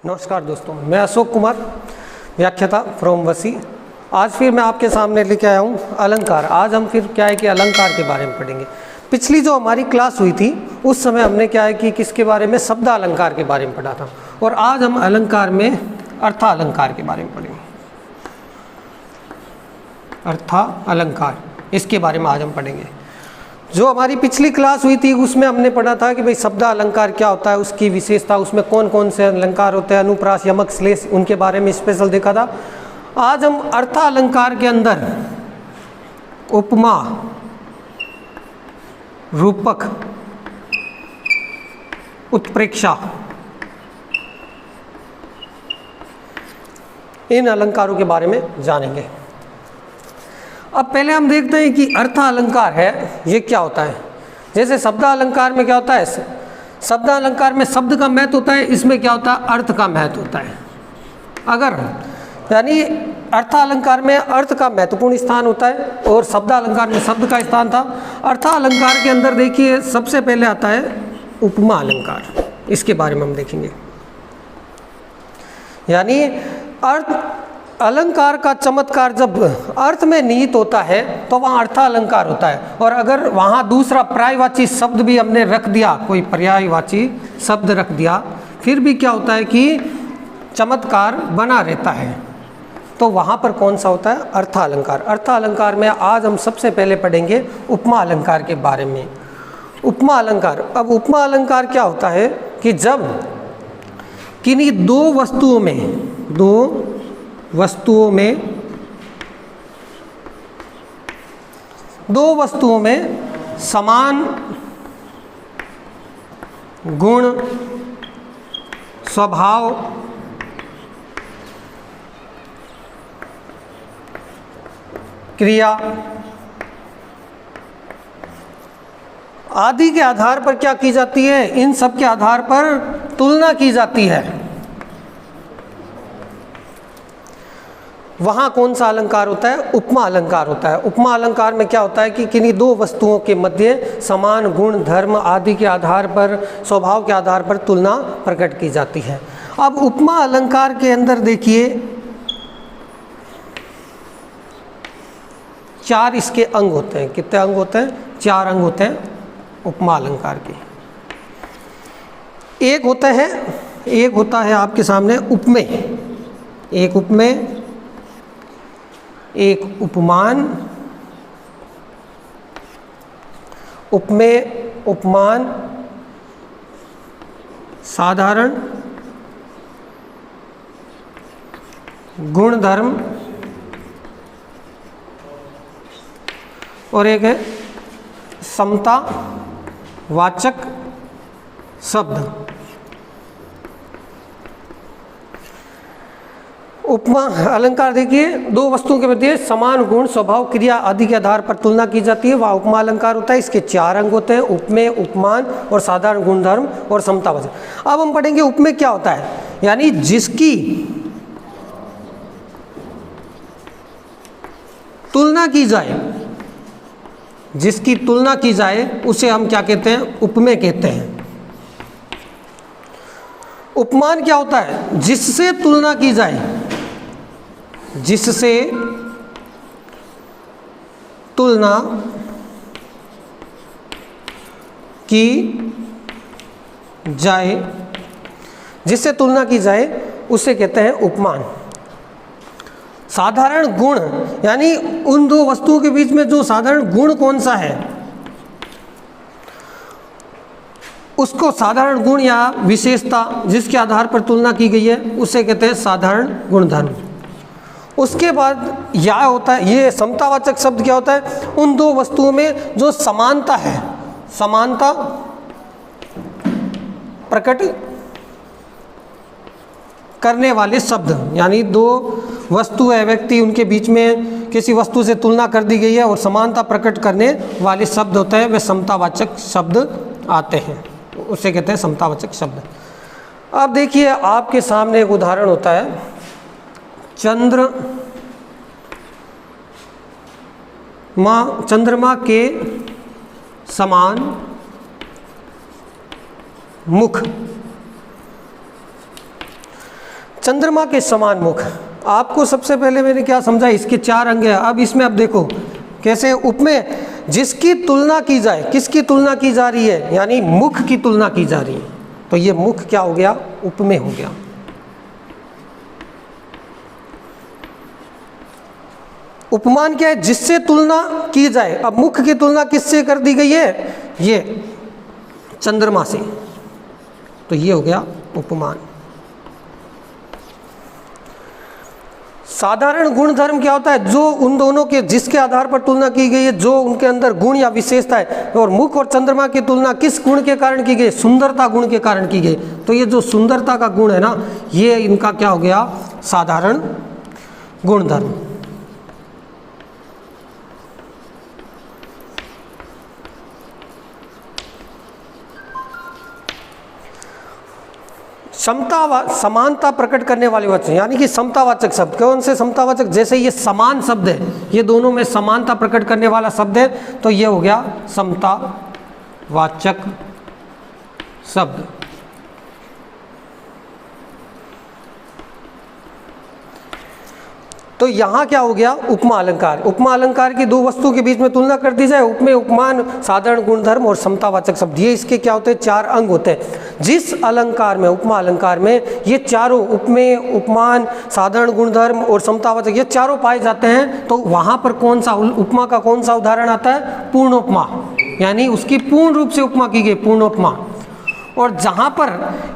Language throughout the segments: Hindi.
नमस्कार दोस्तों, मैं अशोक कुमार, व्याख्याता फ्रॉम वसी। आज फिर मैं आपके सामने लेके आया हूँ अलंकार। आज हम फिर क्या है कि अलंकार के बारे में पढ़ेंगे। पिछली जो हमारी क्लास हुई थी उस समय हमने क्या है कि किसके बारे में, शब्द अलंकार के बारे में पढ़ा था। और आज हम अलंकार में अर्थालंकार के बारे में पढ़ेंगे। अर्थालंकार, इसके बारे में आज हम पढ़ेंगे। जो हमारी पिछली क्लास हुई थी उसमें हमने पढ़ा था कि भाई शब्द अलंकार क्या होता है, उसकी विशेषता, उसमें कौन कौन से अलंकार होते हैं, अनुप्रास, यमक, श्लेष, उनके बारे में स्पेशल देखा था। आज हम अर्थालंकार के अंदर उपमा, रूपक, उत्प्रेक्षा, इन अलंकारों के बारे में जानेंगे। अब पहले हम देखते हैं कि अर्थ अलंकार है ये क्या होता है। जैसे शब्द अलंकार में क्या होता है, शब्द अलंकार में शब्द का महत्व होता है, इसमें क्या होता है, अर्थ का महत्व होता है। अगर यानी अर्थ अलंकार में अर्थ का महत्वपूर्ण स्थान होता है और शब्द अलंकार में शब्द का स्थान था। अर्थ अलंकार के अंदर देखिए सबसे पहले आता है उपमा अलंकार, इसके बारे में हम देखेंगे। यानी अर्थ अलंकार का चमत्कार जब अर्थ में निहित होता है तो वहाँ अर्थालंकार होता है। और अगर वहाँ दूसरा पर्यायवाची शब्द भी हमने रख दिया, कोई पर्यायवाची शब्द रख दिया, फिर भी क्या होता है कि चमत्कार बना रहता है, तो वहाँ पर कौन सा होता है, अर्थालंकार। अर्थालंकार में आज हम सबसे पहले पढ़ेंगे उपमा अलंकार के बारे में। उपमा अलंकार, अब उपमा अलंकार क्या होता है कि जब किन्हीं दो वस्तुओं में समान गुण, स्वभाव, क्रिया आदि के आधार पर क्या की जाती है, इन सब के आधार पर तुलना की जाती है, वहाँ कौन सा अलंकार होता है, उपमा अलंकार होता है। उपमा अलंकार में क्या होता है कि किन्हीं दो वस्तुओं के मध्य समान गुण, धर्म आदि के आधार पर, स्वभाव के आधार पर तुलना प्रकट की जाती है। अब उपमा अलंकार के अंदर देखिए चार इसके अंग होते हैं। कितने अंग होते हैं, चार अंग होते हैं उपमा अलंकार के। एक होता है आपके सामने उपमेय, एक उपमेय, एक उपमान, उपमेय, उपमान, साधारण, गुण, धर्म, और एक है समता वाचक शब्द। उपमा अलंकार देखिए, दो वस्तुओं के मध्य समान गुण, स्वभाव, क्रिया आदि के आधार पर तुलना की जाती है, वह उपमा अलंकार होता है। इसके चार अंग होते हैं, उपमेय, उपमान और साधारण, गुण, धर्म और समतावाचक। अब हम पढ़ेंगे उपमेय क्या होता है। यानी जिसकी तुलना की जाए उसे हम क्या कहते हैं, उपमेय कहते हैं। उपमान क्या होता है, जिससे तुलना की जाए, जिससे तुलना की जाए उसे कहते हैं उपमान। साधारण गुण, यानी उन दो वस्तुओं के बीच में जो साधारण गुण कौन सा है, उसको साधारण गुण या विशेषता जिसके आधार पर तुलना की गई है उसे कहते हैं साधारण गुण, धर्म। उसके बाद यह होता है, ये समतावाचक शब्द क्या होता है, उन दो वस्तुओं में जो समानता है, समानता प्रकट करने वाले शब्द। यानी दो वस्तु है, व्यक्ति, उनके बीच में किसी वस्तु से तुलना कर दी गई है और समानता प्रकट करने वाले शब्द होते हैं, वे समतावाचक शब्द आते हैं, उसे कहते हैं समतावाचक शब्द। अब देखिए आपके सामने एक उदाहरण होता है, चंद्रमा के समान मुख। चंद्रमा के समान मुख। आपको सबसे पहले मैंने क्या समझा, इसके 4 अंग हैं। अब इसमें अब देखो कैसे उपमेय, जिसकी तुलना की जाए, किसकी तुलना की जा रही है, यानी मुख की तुलना की जा रही है, तो ये मुख क्या हो गया, उपमेय हो गया। उपमान क्या है, जिससे तुलना की जाए। अब मुख की तुलना किससे कर दी गई है, ये चंद्रमा से, तो ये हो गया उपमान। साधारण गुण धर्म क्या होता है, जो उन दोनों के जिसके आधार पर तुलना की गई है, जो उनके अंदर गुण या विशेषता है। और मुख और चंद्रमा की तुलना किस गुण के कारण की गई, सुंदरता गुण के कारण की गई। तो ये जो सुंदरता का गुण है ना, ये इनका क्या हो गया, साधारण गुण धर्म। समानता प्रकट करने वाले वचन, यानी कि समतावाचक शब्द। कौन से समतावाचक, जैसे ये समान शब्द है, ये दोनों में समानता प्रकट करने वाला शब्द है, तो ये हो गया समतावाचक शब्द। तो यहाँ क्या हो गया, उपमा अलंकार। उपमा अलंकार की दो वस्तुओं के बीच में तुलना कर दी जाए, उपमेय, उपमान, साधारण गुणधर्म और समतावाचक शब्द, ये इसके क्या होते हैं, 4 अंग होते हैं। जिस अलंकार में, उपमा अलंकार में, ये चारों उपमेय, उपमान, साधारण गुणधर्म और समतावाचक, ये चारों पाए जाते हैं, तो वहाँ पर कौन सा उपमा का कौन सा उदाहरण आता है, पूर्णोपमा, यानी उसकी पूर्ण रूप से उपमा की गई, पूर्णोपमा। और जहाँ पर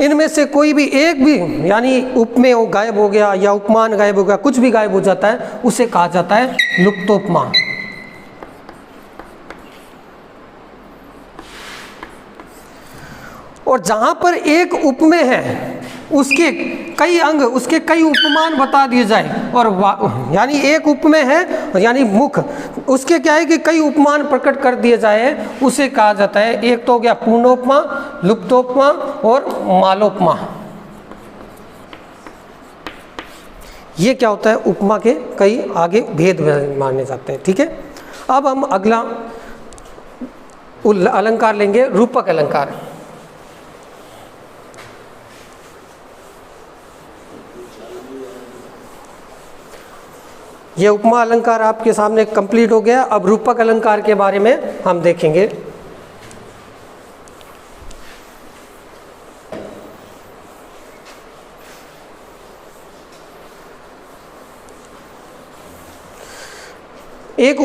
इनमें से कोई भी एक भी, यानी उपमेय गायब हो गया या उपमान गायब हो गया, कुछ भी गायब हो जाता है, उसे कहा जाता है लुप्तोपमा। और जहाँ पर एक उपमेय है, उसके कई अंग, उसके कई उपमान बता दिए जाए, और यानी एक उपमेय है, यानी मुख, उसके क्या है कि कई उपमान प्रकट कर दिए जाए, उसे कहा जाता है, एक तो हो गया पूर्णोपमा, लुप्तोपमा और मालोपमा। ये क्या होता है, उपमा के कई आगे भेद माने जाते हैं। ठीक है, अब हम अगला अलंकार लेंगे, रूपक अलंकार। ये उपमा अलंकार आपके सामने कंप्लीट हो गया। अब रूपक अलंकार के बारे में हम देखेंगे। एक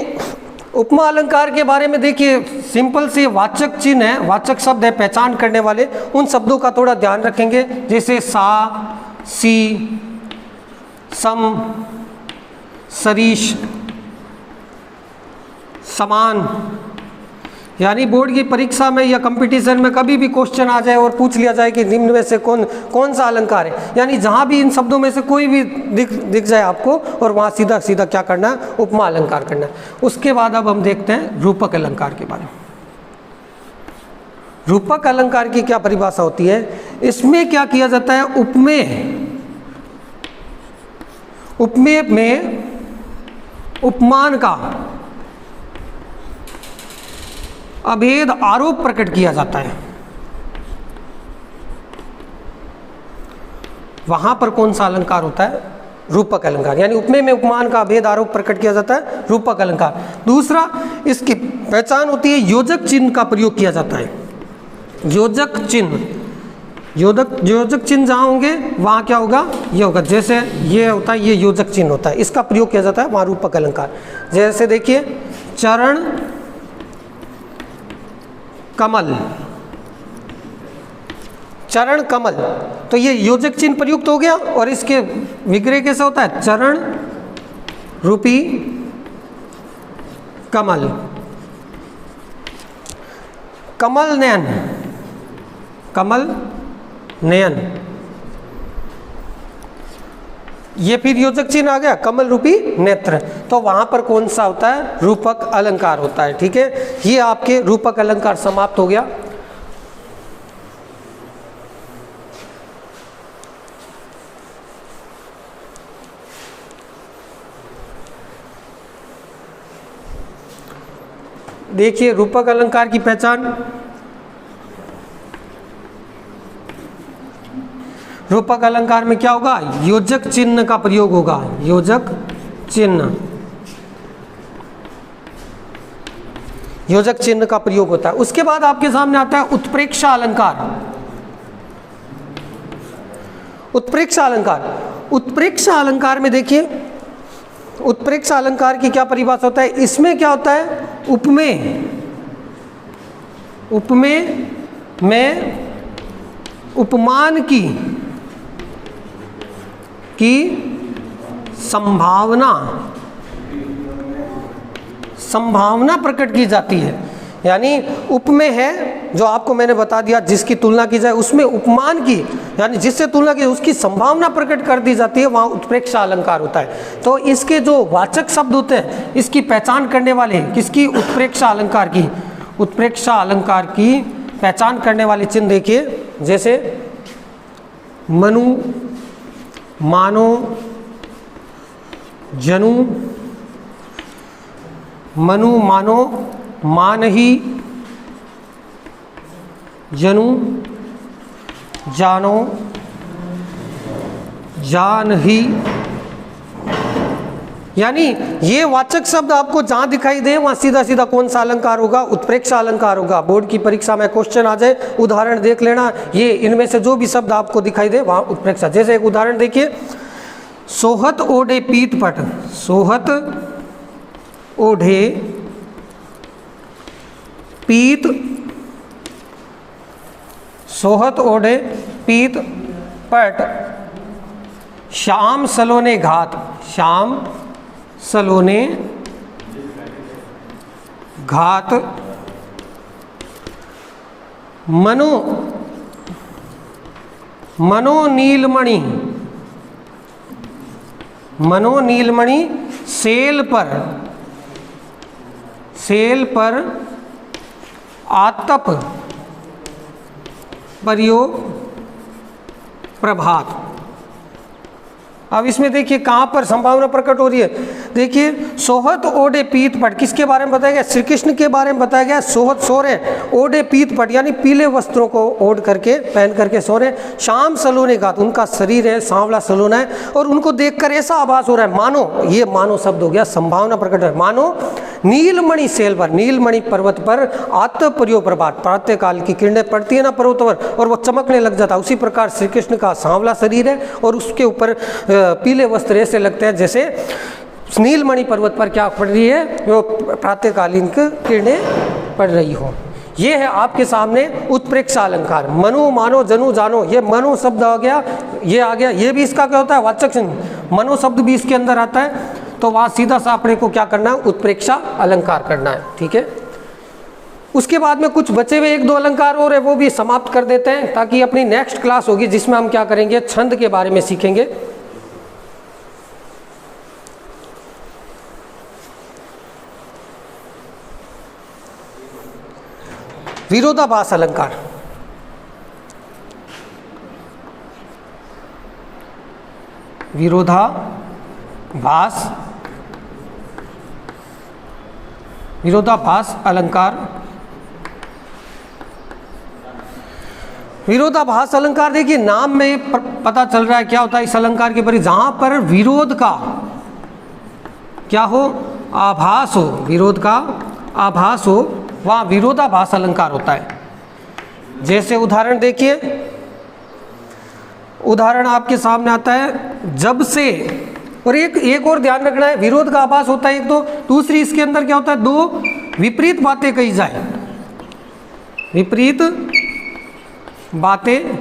उपमा अलंकार के बारे में देखिए, सिंपल से वाचक चिन्ह है, वाचक शब्द है, पहचान करने वाले, उन शब्दों का थोड़ा ध्यान रखेंगे, जैसे सा, सी, सम, सरीश, समान। यानी बोर्ड की परीक्षा में या कंपटीशन में कभी भी क्वेश्चन आ जाए और पूछ लिया जाए कि निम्न में से कौन सा अलंकार है, यानी जहाँ भी इन शब्दों में से कोई भी दिख जाए आपको, और वहाँ सीधा सीधा क्या करना है, उपमा अलंकार करना है। उसके बाद अब हम देखते हैं रूपक अलंकार के बारे में। रूपक अलंकार की क्या परिभाषा होती है, इसमें क्या किया जाता है, उपमेय में उपमान का अभेद आरोप प्रकट किया जाता है। वहां पर कौन सा अलंकार होता है, रूपक अलंकार, यानी उपमेय में उपमान का अभेद आरोप प्रकट किया जाता है, रूपक अलंकार। दूसरा, इसकी पहचान होती है, योजक चिन्ह का प्रयोग किया जाता है। योजक चिन्ह, योजक चिन्ह जहाँ होंगे वहाँ क्या होगा, ये होगा, जैसे ये होता है, ये योजक चिन्ह होता है, इसका प्रयोग किया जाता है वहाँ रूपक अलंकार। जैसे देखिए, चरण कमल, चरण कमल, तो ये योजक चिन्ह प्रयुक्त हो गया, और इसके विग्रह कैसा होता है, चरण रूपी कमल। कमल नयन, कमल नयन, ये फिर योजक चिन्ह आ गया, कमल रूपी नेत्र। तो वहां पर कौन सा होता है, रूपक अलंकार होता है। ठीक है, ये आपके रूपक अलंकार समाप्त हो गया। देखिए, रूपक अलंकार की पहचान, रूपक अलंकार में क्या होगा, योजक चिन्ह का प्रयोग होगा, योजक चिन्ह, योजक चिन्ह का प्रयोग होता है। उसके बाद आपके सामने आता है उत्प्रेक्षा अलंकार। उत्प्रेक्षा अलंकार, उत्प्रेक्षा अलंकार में देखिए, उत्प्रेक्षा अलंकार की क्या परिभाषा होता है, इसमें क्या होता है, उपमेय, उपमेय में उपमान की संभावना प्रकट की जाती है। यानी उपमेय है जो आपको मैंने बता दिया, जिसकी तुलना की जाए, उसमें उपमान की यानी जिससे तुलना की उसकी संभावना प्रकट कर दी जाती है, वहाँ उत्प्रेक्षा अलंकार होता है। तो इसके जो वाचक शब्द होते हैं, इसकी पहचान करने वाले, किसकी, उत्प्रेक्षा अलंकार की, उत्प्रेक्षा अलंकार की पहचान करने वाले चिन्ह देखिए, जैसे मनु, मानो, जनु, मनु मानो, मान ही, जनु, जानो, जान ही। यानी ये वाचक शब्द आपको जहां दिखाई दे वहां सीधा सीधा कौन सा अलंकार होगा, उत्प्रेक्षा अलंकार होगा। बोर्ड की परीक्षा में क्वेश्चन आ जाए, उदाहरण देख लेना, ये इनमें से जो भी शब्द आपको दिखाई दे वहां उत्प्रेक्षा। जैसे एक उदाहरण देखिए, सोहत ओढ़े पीत पट, सोहत ओढ़े पीत, सोहत ओढ़े पीत पट, श्याम सलोने घात, श्याम सलोने घात, मनो, मनो नीलमणि, मनो नीलमणि सेल पर, सेल पर आतप प्रयोग प्रभात। अब इसमें देखिए कहाँ पर संभावना प्रकट हो रही है। देखिए सोहत ओढ़े पीत पट, किसके बारे में बताया गया, श्री कृष्ण के बारे में बताया गया। सोहत सो रहे, ओढ़े पीत पट यानी पीले वस्त्रों को ओढ़ करके, पहन करके सो रहे। शाम सलोने घात, उनका शरीर है सांवला सलोना है, और उनको देखकर ऐसा आभास हो रहा है मानो, ये मानो शब्द हो गया, संभावना प्रकट है, मानो नीलमणि सेल पर, नीलमणि पर्वत पर आतप प्रयोग प्रभात, प्रातः काल की किरणें पड़ती है ना पर्वत पर और वो चमकने लग जाता है। उसी प्रकार श्री कृष्ण का सांवला शरीर है और उसके ऊपर पीले वस्त्र ऐसे लगते हैं जैसे नीलमणि पर्वत पर क्या पड़ रही है, वो प्रातःकालीन किरणें पड़ रही हो। ये है आपके सामने उत्प्रेक्षा अलंकार। मनु, मानो, जनु, जानो, ये मनु शब्द आ गया, ये आ गया, ये भी इसका क्या होता है, वाचक चिन्ह। मनु शब्द भी इसके अंदर आता है, तो वहाँ सीधा सा अपने को क्या करना है, उत्प्रेक्षा अलंकार करना है। ठीक है, उसके बाद में कुछ बचे हुए एक दो अलंकार और है, वो भी समाप्त कर देते हैं, ताकि अपनी नेक्स्ट क्लास होगी जिसमें हम क्या करेंगे, छंद के बारे में सीखेंगे। विरोधाभास अलंकार, विरोधाभास, विरोधाभास अलंकार। विरोधाभास अलंकार देखिए नाम में पता चल रहा है क्या होता है इस अलंकार के बारे, जहां पर विरोध का क्या हो, आभास हो, विरोध का आभास हो, वहाँ विरोधाभास अलंकार होता है। जैसे उदाहरण देखिए, उदाहरण आपके सामने आता है, जब से, और एक और ध्यान रखना है, विरोध का आभास होता है एक तो, दूसरी इसके अंदर क्या होता है, दो विपरीत बातें कही जाए, विपरीत बातें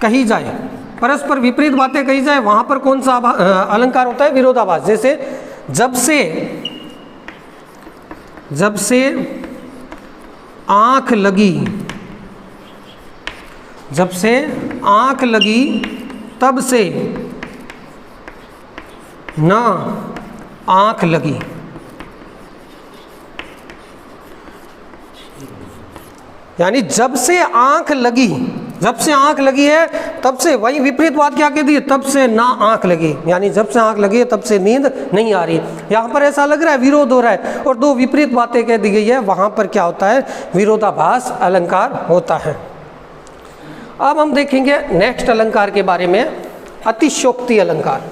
कही जाए, परस्पर विपरीत बातें कही जाए, वहां पर कौन सा अलंकार होता है, विरोधाभास। जैसे जब से, जब से आंख लगी, जब से आंख लगी तब से न आंख लगी। यानी जब से आंख लगी, जब से आंख लगी है तब से, वही विपरीत बात क्या कहती है, तब से ना आंख लगी, यानी जब से आंख लगी है तब से नींद नहीं आ रही। यहाँ पर ऐसा लग रहा है विरोध हो रहा है और दो विपरीत बातें कह दी गई है, वहाँ पर क्या होता है, विरोधाभास अलंकार होता है। अब हम देखेंगे नेक्स्ट अलंकार के बारे में, अतिशयोक्ति अलंकार।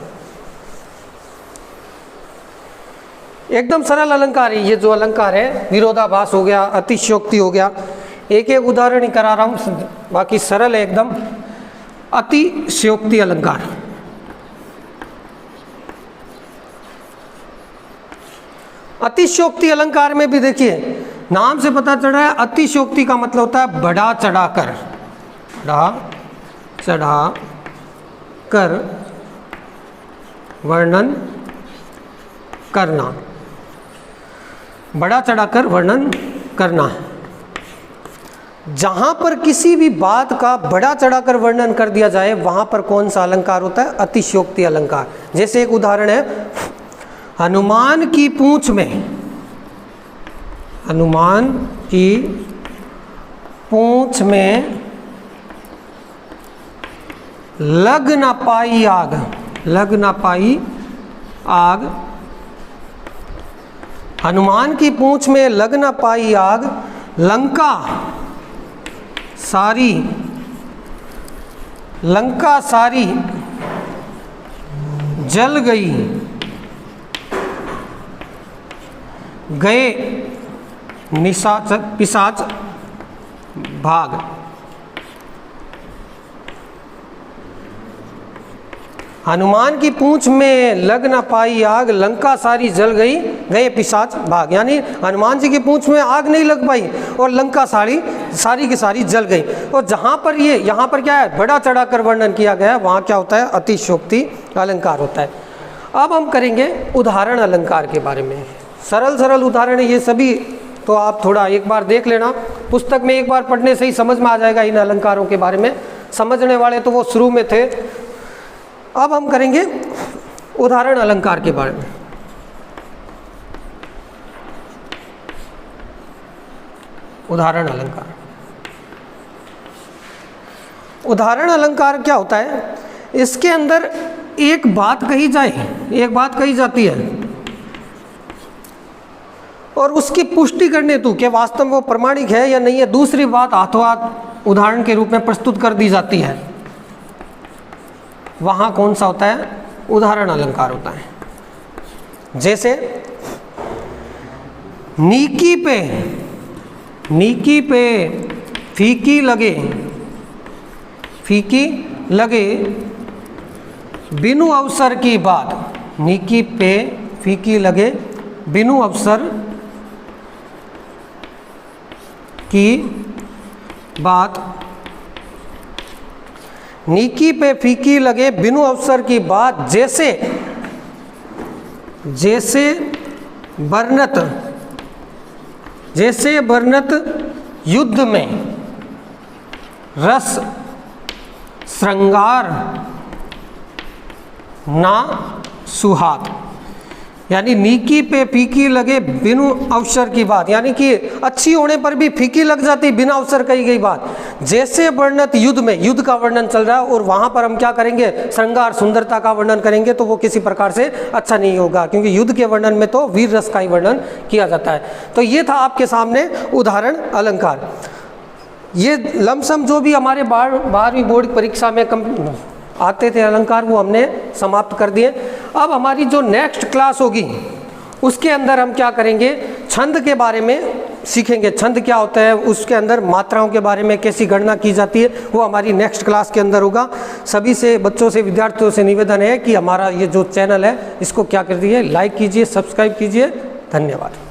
एकदम सरल अलंकार है ये जो अलंकार है, विरोधाभास हो गया, अतिशयोक्ति हो गया। एक एक उदाहरण ही करा रहा हूँ, बाकी सरल है एकदम। अतिशयोक्ति अलंकार, अतिशयोक्ति अलंकार में भी देखिए नाम से पता चल रहा है, अतिशयोक्ति का मतलब होता है बढ़ा चढ़ाकर, बढ़ा चढ़ा कर वर्णन करना, बढ़ा चढ़ाकर वर्णन करना। जहां पर किसी भी बात का बढ़ा चढ़ाकर वर्णन कर दिया जाए वहां पर कौन सा अलंकार होता है? अतिशयोक्ति अलंकार। जैसे एक उदाहरण है, हनुमान की पूंछ में, हनुमान की पूंछ में लग ना पाई आग, लग ना पाई आग, हनुमान की पूंछ में लग ना पाई आग, लंका सारी, लंका सारी जल गई, गए निशाच पिशाच भाग। हनुमान की पूंछ में लग ना पाई आग, लंका सारी जल गई, गए पिशाच भाग। यानी हनुमान जी की पूंछ में आग नहीं लग पाई और लंका सारी की सारी जल गई। और जहाँ पर ये, यहाँ पर क्या है, बड़ा चढ़ाकर वर्णन किया गया है, वहाँ क्या होता है? अतिशयोक्ति अलंकार होता है। अब हम करेंगे उदाहरण अलंकार के बारे में। सरल सरल उदाहरण है ये सभी, तो आप थोड़ा एक बार देख लेना, पुस्तक में एक बार पढ़ने से ही समझ में आ जाएगा इन अलंकारों के बारे में। समझने वाले तो वो शुरू में थे। अब हम करेंगे उदाहरण अलंकार के बारे में। उदाहरण अलंकार, उदाहरण अलंकार क्या होता है? इसके अंदर एक बात कही जाए, एक बात कही जाती है और उसकी पुष्टि करने हेतु कि वास्तव में वो प्रमाणिक है या नहीं है, दूसरी बात हाथों हाथ उदाहरण के रूप में प्रस्तुत कर दी जाती है। वहाँ कौन सा होता है? उदाहरण अलंकार होता है। जैसे नीकी पे, नीकी पे फीकी लगे, फीकी लगे बिनु अवसर की बात, नीकी पे फीकी लगे बिनु अवसर की बात, नीकी पे फीकी लगे बिनु अवसर की बात। जैसे, जैसे बरनत, जैसे बरनत युद्ध में रस श्रृंगार ना सुहाग। यानी नीकी पे फीकी लगे बिनु अवसर की बात, यानी कि अच्छी होने पर भी फीकी लग जाती बिना अवसर कही गई बात। जैसे वर्णित युद्ध में, युद्ध का वर्णन चल रहा है और वहां पर हम क्या करेंगे? श्रृंगार, सुंदरता का वर्णन करेंगे, तो वो किसी प्रकार से अच्छा नहीं होगा, क्योंकि युद्ध के वर्णन में तो वीर रस का ही वर्णन किया जाता है। तो ये था आपके सामने उदाहरण अलंकार। ये लमसम जो भी हमारे 12वीं बोर्ड परीक्षा में आते थे अलंकार, वो हमने समाप्त कर दिए। अब हमारी जो नेक्स्ट क्लास होगी उसके अंदर हम क्या करेंगे? छंद के बारे में सीखेंगे। छंद क्या होता है, उसके अंदर मात्राओं के बारे में कैसी गणना की जाती है, वो हमारी नेक्स्ट क्लास के अंदर होगा। सभी से, बच्चों से, विद्यार्थियों से निवेदन है कि हमारा ये जो चैनल है इसको क्या कर दीजिए, लाइक कीजिए, सब्सक्राइब कीजिए। धन्यवाद।